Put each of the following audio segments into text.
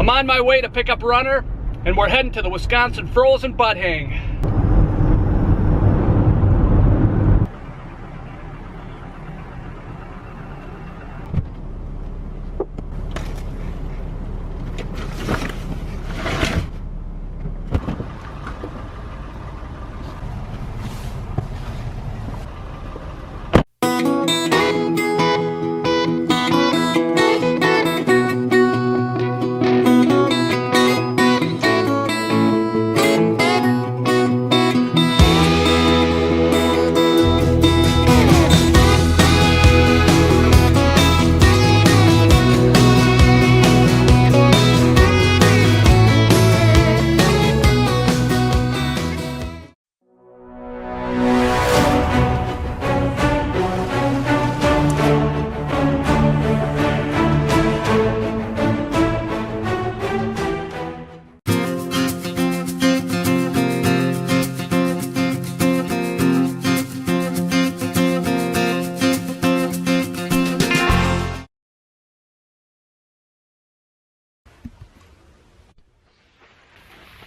I'm on my way to pick up Runner, and we're heading to the Wisconsin Frozen Butt Hang.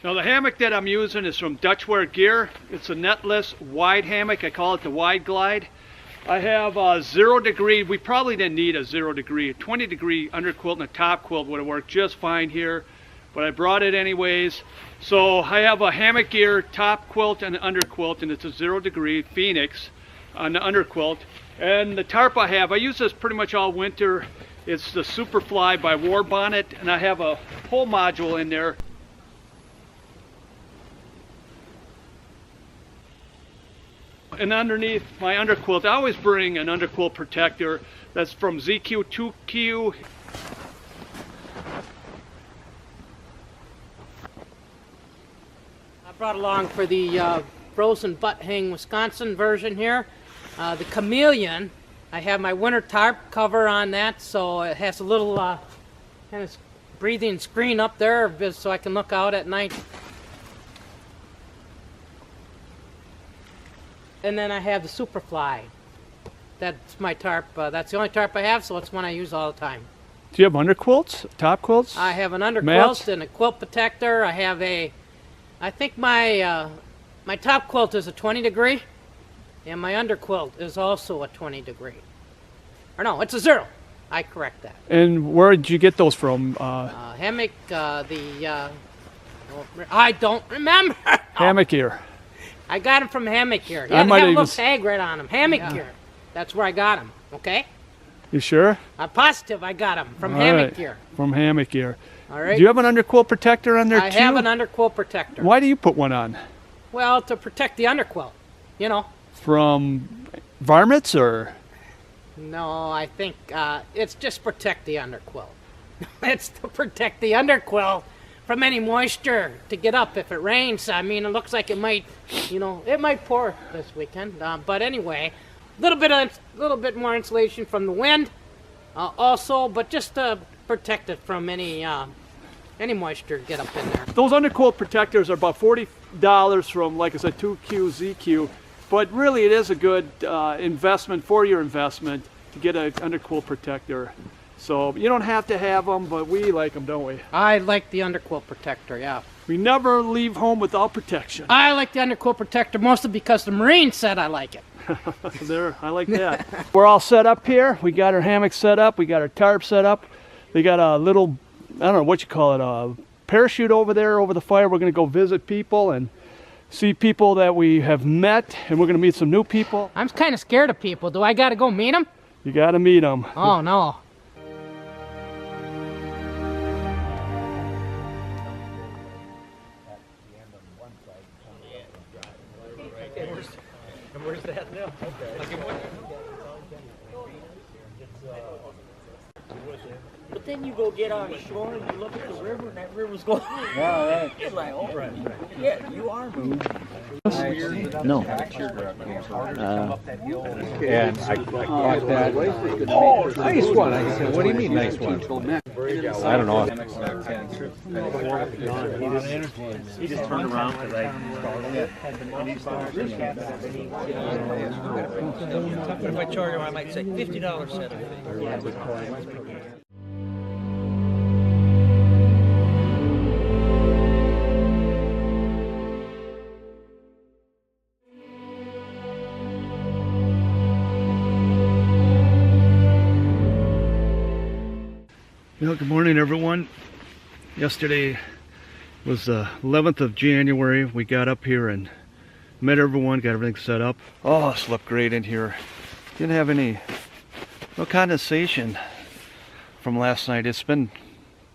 Now the hammock that I'm using is from Dutchware Gear. It's a netless wide hammock. I call it the Wide Glide. I have a 0 degree. We probably didn't need a 0 degree. A 20 degree underquilt and a top quilt would have worked just fine here, but I brought it anyways. So I have a Hammock Gear top quilt and an underquilt, and it's a 0 degree Phoenix on the underquilt. And the tarp I have, I use this pretty much all winter. It's the Superfly by War Bonnet, and I have a pole module in there. And underneath my underquilt, I always bring an underquilt protector that's from ZQ 2Q. I brought along for the Frozen Butt Hang Wisconsin version here, the Chameleon. I have my winter tarp cover on that, so it has a little kind of breathing screen up there so I can look out at night. And then I have the Superfly. That's my tarp. That's the only tarp I have, so it's one I use all the time. Do you have underquilts, top quilts? I have an underquilt mats? And a quilt protector. I have a, I think my my top quilt is a 20 degree, and my underquilt is also a 20 degree. Or no, it's a 0. I correct that. And where did you get those from? Hammock, I don't remember. Hammock Gear. I got them from Hammock Gear. I Yeah, might they have a even little tag right on them. Hammock Gear. That's where I got them. Okay. You sure? I'm positive I got them from All Hammock right. Gear. From Hammock Gear. All right. Do you have an underquilt protector on there too? I have an underquilt protector. Why do you put one on? Well, to protect the underquilt. You know. From varmints or? No, I think it's just protect the underquilt. It's to protect the underquilt from any moisture to get up if it rains. I mean, it looks like it might, you know, it might pour this weekend. But anyway, a little bit more insulation from the wind, also, but just to protect it from any moisture to get up in there. Those underquilt protectors are about $40 from, like I said, 2Q, ZQ. But really, it is a good investment for your investment to get an underquilt protector. So you don't have to have them, but we like them, don't we? I like the underquilt protector, yeah. We never leave home without protection. I like the underquilt protector mostly because the Marine said I like it. There, I like that. We're all set up here. We got our hammock set up. We got our tarp set up. They got a little, I don't know what you call it, a parachute over there over the fire. We're going to go visit people and see people that we have met, and we're going to meet some new people. I'm kind of scared of people. Do I got to go meet them? You got to meet them. Oh, no. Where's that now? But then you go get on shore and you look at the river and that river's going. Yeah, right. It's like, oh, yeah, you are moving. No. And I caught that. Oh, nice one. I said, what do you mean, nice one? I don't know. He just turned around because I installed it. But if I charge him, I might say $50 set of it. Well, good morning, everyone. Yesterday was the 11th of January. We got up here and met everyone, got everything set up. Oh, it slept great in here. Didn't have no condensation from last night. It's been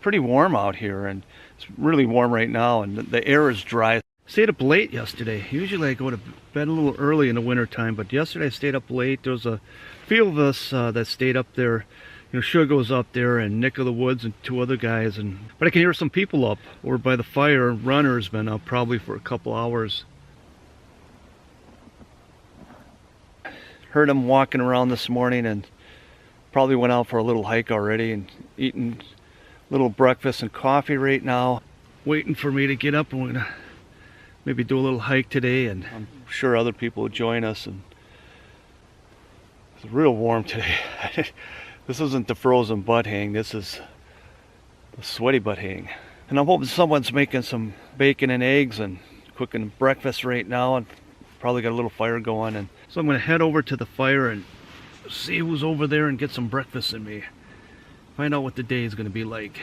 pretty warm out here, and it's really warm right now, and the air is dry. Stayed up late yesterday. Usually I go to bed a little early in the winter time, but yesterday I stayed up late. There was a few of us that stayed up there. You know, Sugar was up there, and Nick of the Woods, and two other guys. But I can hear some people up over by the fire. Runner's been up probably for a couple hours. Heard him walking around this morning, and probably went out for a little hike already, and eating a little breakfast and coffee right now. Waiting for me to get up, and we're gonna maybe do a little hike today, and I'm sure other people will join us. And it's real warm today. This isn't the frozen butt hang, this is the sweaty butt hang. And I'm hoping someone's making some bacon and eggs and cooking breakfast right now, and probably got a little fire going. And so I'm gonna head over to the fire and see who's over there and get some breakfast in me. Find out what the day is gonna be like.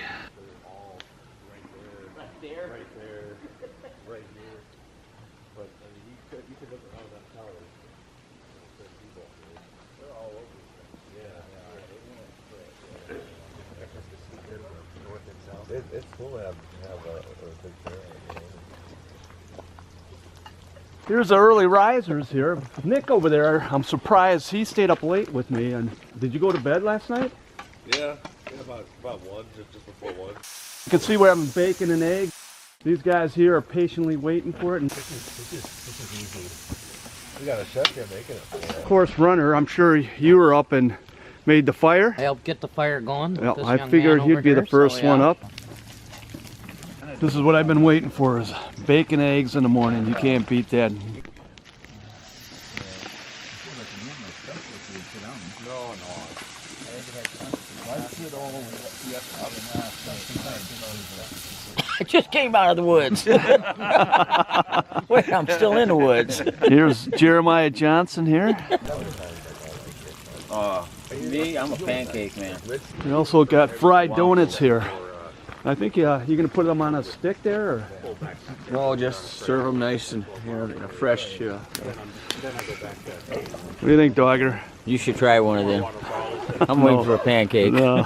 It's cool to have a big fair. Here's the early risers here. Nick over there, I'm surprised he stayed up late with me. And did you go to bed last night? Yeah, about 1, just before 1. You can see we're having bacon and eggs. These guys here are patiently waiting for it. And This is easy. We got a chef here making it. of course, Runner, I'm sure you were up and made the fire. I helped get the fire going. with Well, this I young figured man he'd over be the here, first so, one yeah. up. This is what I've been waiting for, is bacon and eggs in the morning. You can't beat that. I just came out of the woods. Wait, I'm still in the woods. Here's Jeremiah Johnson here. Me, I'm a pancake man. We also got fried donuts here. I think you gonna put them on a stick there, or? No, just serve them nice and fresh. What do you think, Dogger? You should try one of them. I'm waiting for a pancake. No.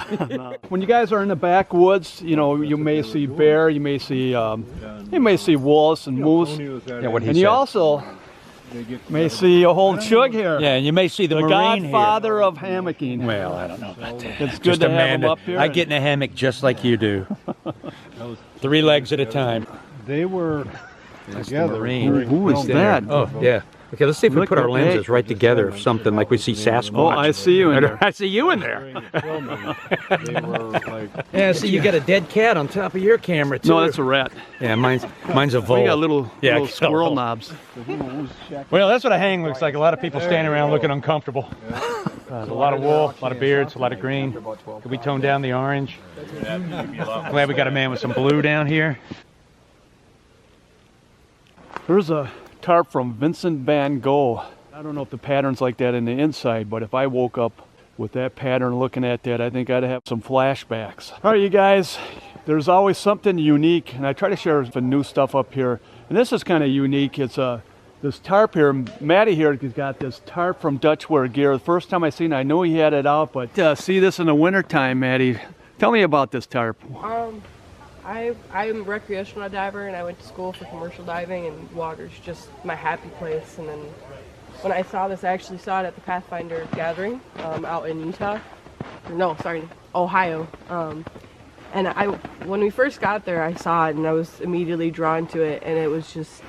When you guys are in the backwoods, you know, you may see bear, you may see wolves and moose, Yeah, what he and said. you also may see a whole chug here. Yeah, and you may see the marine godfather of hammocking. here. Well, I don't know about that. It's good Just to a have man him that- up here. I get in a hammock just like you do. 3 legs at a time. They were together. Marine. Who is that? Oh, yeah. Okay, let's see if we Look put our at lenses that. right together of something like we see Sasquatch. Oh, I see you in there. I see you in there. They were like, Yeah, see, you got a dead cat on top of your camera, too. No, that's a rat. Yeah, mine's a vole. We got little Yeah, little I got a squirrel vole. knobs. Well, that's what a hang looks like. A lot of people standing around looking uncomfortable. There's a lot of wool, a lot of beards, a lot of green. Could we tone down the orange? Glad we got a man with some blue down here. There's a tarp from Vincent van Gogh. I don't know if the pattern's like that in the inside, but if I woke up with that pattern looking at that, I think I'd have some flashbacks. All right, you guys, there's always something unique, and I try to share some new stuff up here. And this is kind of unique. It's this tarp here. Matty here has got this tarp from Dutchware Gear. The first time I seen it, I knew he had it out, but see this in the wintertime, Matty. Tell me about this tarp. I'm a recreational diver, and I went to school for commercial diving, and water's just my happy place. And then when I saw this, I actually saw it at the Pathfinder gathering out in Utah. No, sorry, Ohio. And when we first got there, I saw it, and I was immediately drawn to it. And it was just,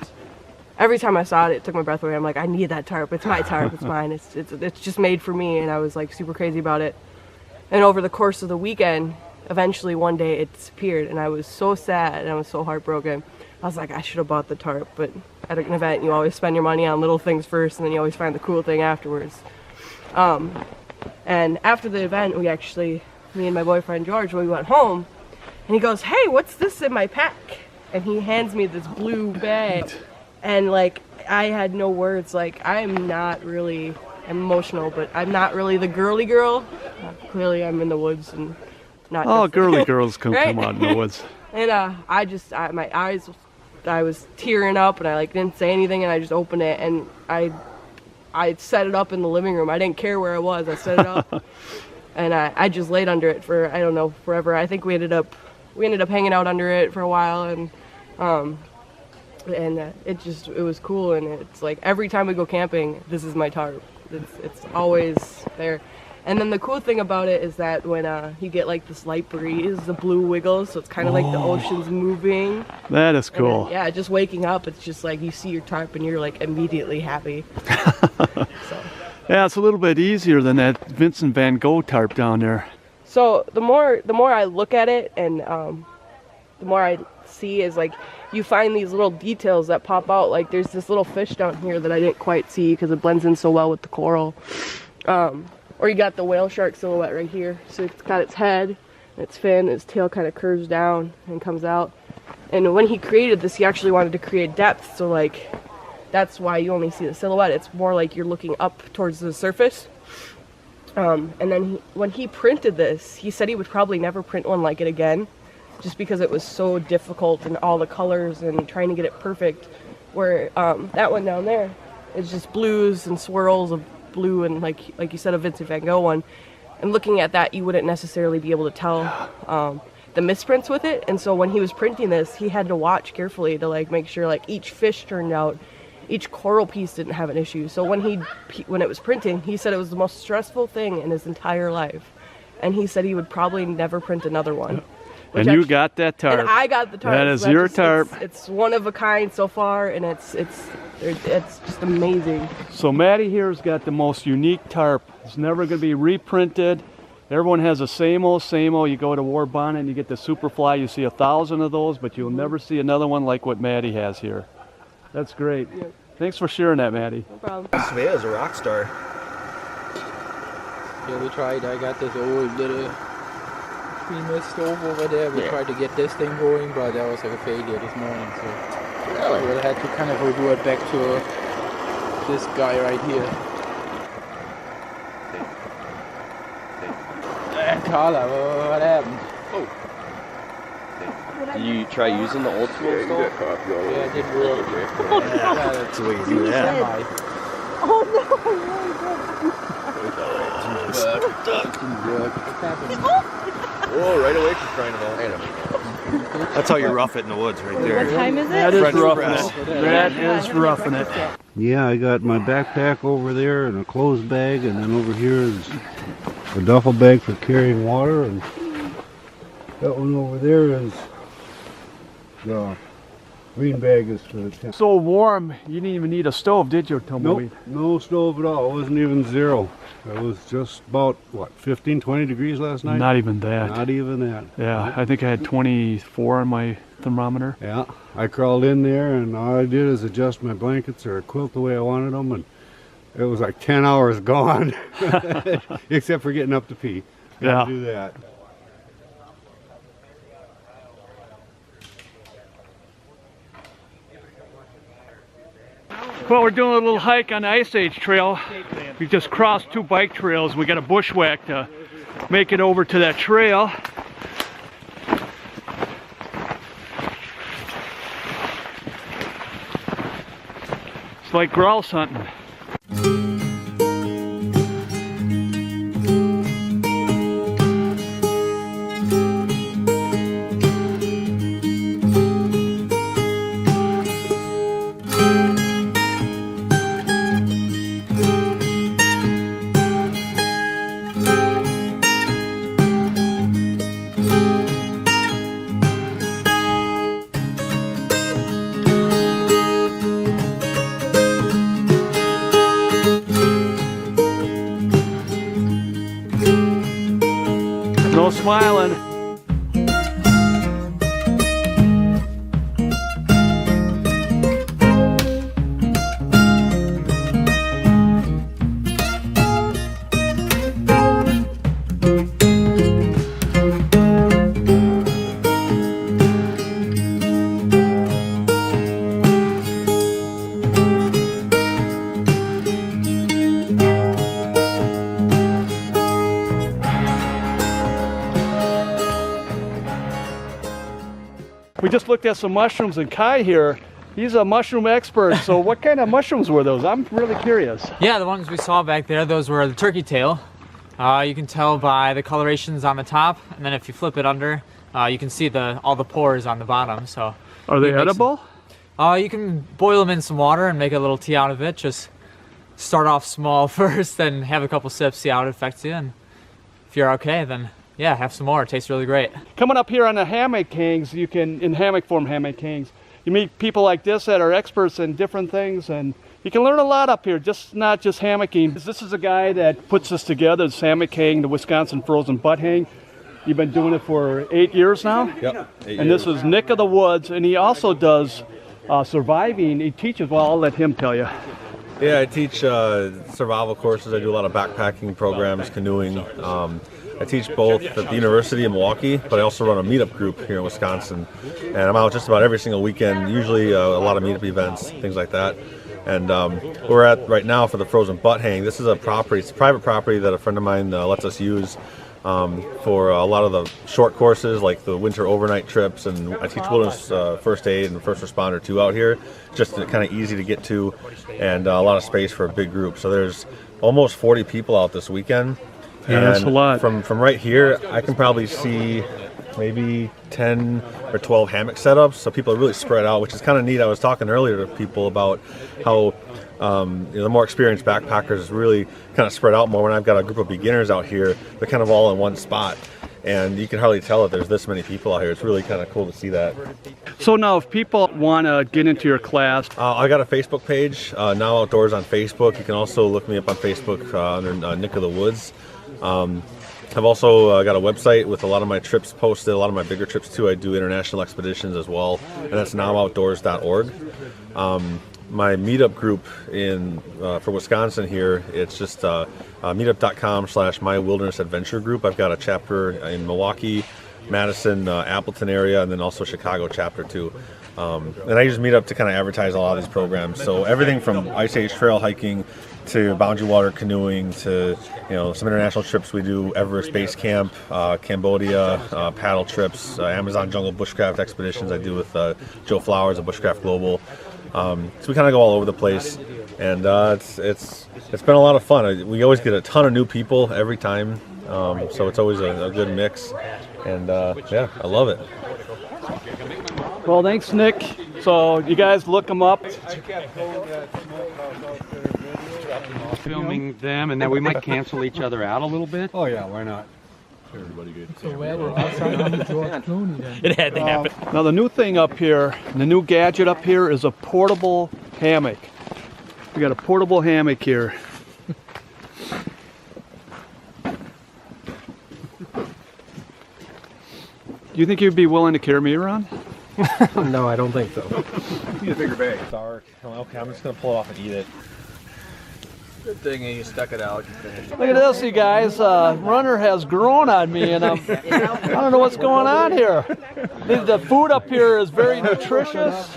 every time I saw it, it took my breath away. I'm like, I need that tarp. It's my tarp. It's mine. It's just made for me. And I was like super crazy about it. And over the course of the weekend, eventually one day it disappeared, and I was so sad and I was so heartbroken. I was like, I should have bought the tarp, but at an event you always spend your money on little things first, and then you always find the cool thing afterwards. And after the event, me and my boyfriend George, we went home, and he goes, hey, what's this in my pack? And he hands me this blue bag, and like, I had no words. Like, I'm emotional, but I'm not really the girly girl. Clearly I'm in the woods and not. Oh, just- girly girls can Right? come out in the woods. And my eyes, I was tearing up, and I like didn't say anything, and I just opened it, and I set it up in the living room. I didn't care where I was. I set it up, and I just laid under it for, I don't know, forever. I think we ended up hanging out under it for a while, and it was cool. And it's like every time we go camping, this is my tarp. It's always there. And then the cool thing about it is that when you get like this light breeze, the blue wiggles, so it's kind of like the ocean's moving. That is And cool. then, yeah, just waking up, it's just like you see your tarp and you're like immediately happy. So. Yeah, it's a little bit easier than that Vincent van Gogh tarp down there. So the more I look at it, and the more I see is like you find these little details that pop out. Like there's this little fish down here that I didn't quite see because it blends in so well with the coral. Or you got the whale shark silhouette right here. So it's got its head, its fin, its tail kind of curves down and comes out. And when he created this, he actually wanted to create depth. So like that's why you only see the silhouette. It's more like you're looking up towards the surface. And then when he printed this, he said he would probably never print one like it again, just because it was so difficult and all the colors and trying to get it perfect. Where that one down there is just blues and swirls of blue, and like you said, a Vincent van Gogh one. And looking at that, you wouldn't necessarily be able to tell the misprints with it. And so when he was printing this, he had to watch carefully to like make sure like each fish turned out, each coral piece didn't have an issue. So when it was printing, he said it was the most stressful thing in his entire life, and he said he would probably never print another one. And you got that tarp. And I got the tarp. That is so your tarp. It's one of a kind so far, and it's just amazing. So Maddie here's got the most unique tarp. It's never going to be reprinted. Everyone has the same old. You go to War Bonnet and you get the Superfly. You see 1,000 of those, but you'll never see another one like what Maddie has here. That's great. Yep. Thanks for sharing that, Maddie. No problem. Svea is a rock star. Yeah, we tried. I got this old little creamer stove over there. We tried to get this thing going, but that was like a failure this morning. So we'll have to kind of revert back to this guy right here. Carla, what happened? Did you try using the old school stove? Yeah, it didn't work. Yeah, that's the way you do that. Whoa, right away she's trying it all. That's how you rough it in the woods right there. What time is it? That is French roughing press. it. That is roughing it. Yeah, I got my backpack over there and a clothes bag, and then over here is a duffel bag for carrying water, and that one over there is the green bag is for the tent. So warm, you didn't even need a stove, did you, Nope, Tumbleweed? no stove at all. It wasn't even zero. It was just about, what, 15, 20 degrees last night? Not even that. Not even that. Yeah, I think I had 24 on my thermometer. Yeah, I crawled in there, and all I did is adjust my blankets or a quilt the way I wanted them, and it was like 10 hours gone, except for getting up to pee. Gotta Yeah. do that. Well, we're doing a little hike on the Ice Age Trail. We just crossed 2 bike trails. We got a bushwhack to make it over to that trail. It's like grouse hunting. We just looked at some mushrooms, and Kai here, he's a mushroom expert. So what kind of mushrooms were those? I'm really curious. Yeah, the ones we saw back there, those were the turkey tail. You can tell by the colorations on the top, and then if you flip it under, you can see all the pores on the bottom. So are they edible? You can boil them in some water and make a little tea out of it. Just start off small first, then have a couple sips, see how it affects you, and if you're okay, then yeah, have some more. It tastes really great. Coming up here on the hammock hangs, you can, in hammock form hammock hangs, you meet people like this that are experts in different things, and you can learn a lot up here, not just hammocking. This is a guy that puts this together, the hammock hang, the Wisconsin frozen butt hang. You've been doing it for 8 years now? Yep, 8 years. And this is Nick of the Woods, and he also does surviving. He teaches, well, I'll let him tell you. Yeah, I teach survival courses. I do a lot of backpacking programs, canoeing. I teach both at the University in Milwaukee, but I also run a meetup group here in Wisconsin. And I'm out just about every single weekend, usually a lot of meetup events, things like that. And we're at right now for the frozen butt hang. This is a property, it's a private property that a friend of mine lets us use for a lot of the short courses like the winter overnight trips, and I teach wilderness first aid and first responder too out here. Just kind of easy to get to, and a lot of space for a big group. So there's almost 40 people out this weekend. Yeah, that's a lot. From right here, I can probably see maybe 10 or 12 hammock setups. So people are really spread out, which is kind of neat. I was talking earlier to people about how the more experienced backpackers really kind of spread out more. When I've got a group of beginners out here, they're kind of all in one spot. And you can hardly tell that there's this many people out here. It's really kind of cool to see that. So now if people want to get into your class, I got a Facebook page, Now Outdoors on Facebook. You can also look me up on Facebook under Nick of the Woods. I've also got a website with a lot of my trips posted, a lot of my bigger trips too. I do international expeditions as well, and that's nowoutdoors.org. My meetup group for Wisconsin here, it's just meetup.com/My Wilderness Adventure Group. I've got a chapter in Milwaukee, Madison, Appleton area, and then also Chicago chapter too. And I use Meetup to kind of advertise a lot of these programs. So everything from Ice Age trail hiking to boundary water canoeing to some international trips we do, Everest Base Camp, Cambodia, paddle trips, Amazon jungle bushcraft expeditions I do with Joe Flowers of Bushcraft Global. So we kind of go all over the place, and it's been a lot of fun. We always get a ton of new people every time, so it's always a good mix, and yeah, I love it. Well, thanks, Nick. So you guys look them up. Filming them, and then we might cancel each other out a little bit. Oh yeah, why not? Everybody good. It had to happen. Now the new thing up here, the new gadget up here is a portable hammock. We got a portable hammock here. Do you think you'd be willing to carry me around? No, I don't think so. Need a bigger bag. Dark. Okay, I'm just gonna pull it off and eat it. Good thing you stuck it out. Look at this, you guys. Runner has grown on me, and I don't know what's going on here. The food up here is very nutritious,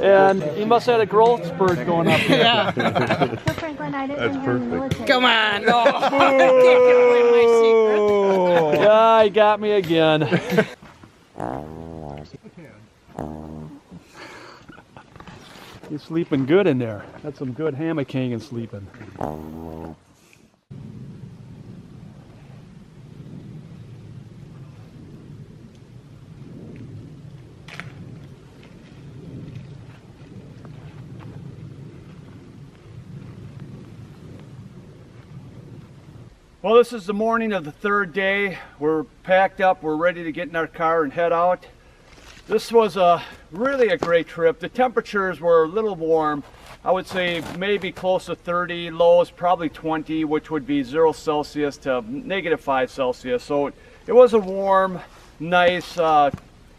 and he must have had a growth spurt going up here. Yeah. So Franklin, I didn't know you were in the military. Come on. Oh, I can't give away my secret. Yeah, he got me again. He's sleeping good in there. That's some good hammock hanging sleeping. Well, this is the morning of the third day. We're packed up, we're ready to get in our car and head out. This was really a great trip. The temperatures were a little warm. I would say maybe close to 30, lows probably 20, which would be 0 Celsius to -5 Celsius. So it was a warm, nice, a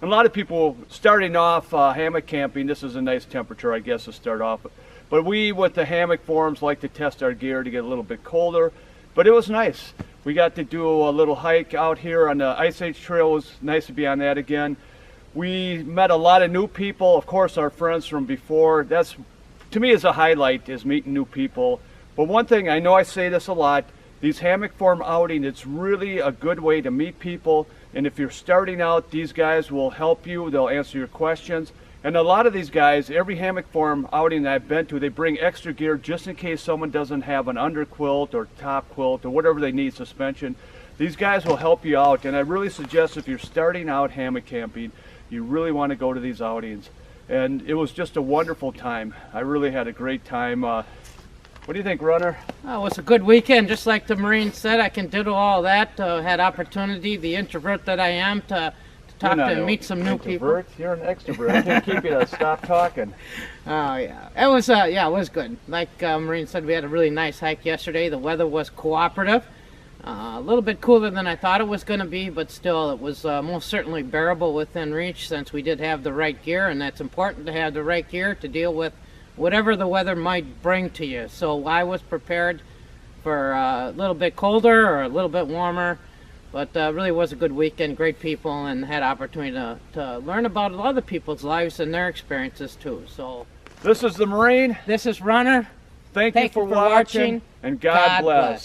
lot of people starting off hammock camping. This is a nice temperature, I guess, to start off. But we, with the hammock forums, like to test our gear to get a little bit colder. But it was nice. We got to do a little hike out here on the Ice Age Trail. It was nice to be on that again. We met a lot of new people, of course, our friends from before. That's, to me, is a highlight, is meeting new people. But one thing, I know I say this a lot, these hammock forum outings, it's really a good way to meet people, And if you're starting out, these guys will help you. They'll answer your questions. And a lot of these guys, every hammock farm outing that I've been to, they bring extra gear just in case someone doesn't have an under quilt or top quilt or whatever they need, suspension. These guys will help you out, and I really suggest if you're starting out hammock camping, you really want to go to these outings. And it was just a wonderful time. I really had a great time. What do you think, Runner? Oh, it was a good weekend, just like the Marine said. I can ditto all that. Had opportunity, the introvert that I am, to talk to and meet some new people. You're an extrovert. I can't keep you to stop talking. Oh yeah, it was good. Like Marine said, we had a really nice hike yesterday. The weather was cooperative. A little bit cooler than I thought it was going to be, but still it was most certainly bearable within reach since we did have the right gear, and that's important to have the right gear to deal with whatever the weather might bring to you. So I was prepared for a little bit colder or a little bit warmer, but really was a good weekend, great people, and had opportunity to learn about other people's lives and their experiences too. So this is the Marine. This is Runner. Thank you for watching, and God bless.